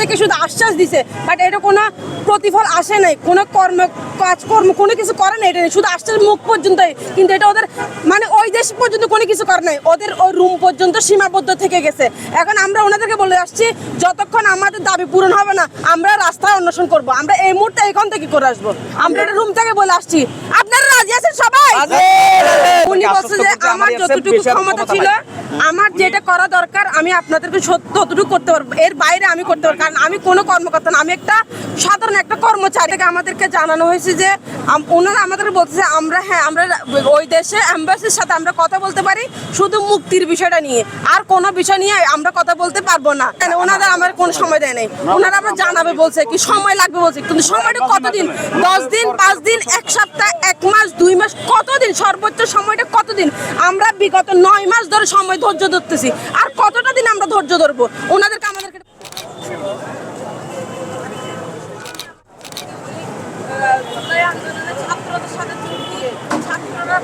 থেকে শুধু আশ্বাস দিছে, বাট এটা কোনো প্রতিফল আসে নাই, কোনো কাজকর্ম কোনো কিছু করে না। এটা শুধু আশ্বাস মুখ পর্যন্তই, কিন্তু এটা ওদের মানে ওই দেশ পর্যন্ত কোনো কিছু করে নাই, ওদের ওই রুম পর্যন্ত সীমাবদ্ধ থেকে গেছে। এখন আমরা ওনাদেরকে বলে আসছি যতক্ষণ আমাদের দাবি পূরণ হবে না আমরা রাস্তায় অন্বেষণ করব। আমরা এই মুহূর্তে এখান থেকে করে আসবো, আমরা এটা রুম থেকে বলে আসছি। আপনারা রাজি আছেন সবাই? উনি বলছে যে আমার যতটুকু ক্ষমতা ছিল, আমার যেটা করা দরকার আমি আপনাদেরকে ততটুকু করতে পারবো, এর বাইরে আমি করতে পারবো। কারণ আমি কোনো কর্মকর্তা না, আমি একটা সাধারণ একটা কর্মচারী। আমাদেরকে জানানো হয়েছে যে ওনারা আমাদের বলতেছে আমরা আমরা ওই দেশে এম্বাসির সাথে আমরা কথা বলতে পারি শুধু মুক্তির বিষয়টা নিয়ে, আর কোনো বিষয় নিয়ে আমরা কথা বলতে পারবো না। ওনারা আমার কোনো সময় দেয় নাই, ওনারা আমরা জানাবে বলছে, কি সময় লাগবে বলছে, কিন্তু সময়টা কতদিন? 10 দিন, 5 দিন, 1 সপ্তাহ, 1 মাস, 2 মাস, কতদিন? সর্বোচ্চ সময়টা কতদিন? আমরা বিগত 9 মাস ধরে সময় ধৈর্য ধরতেছি, আর কতটা দিন আমরা ধৈর্য ধরবো? ওনাদেরকে আমাদেরকে আন্দোলনের ছাত্রদের সাথে যোগ দিয়ে ছাত্ররা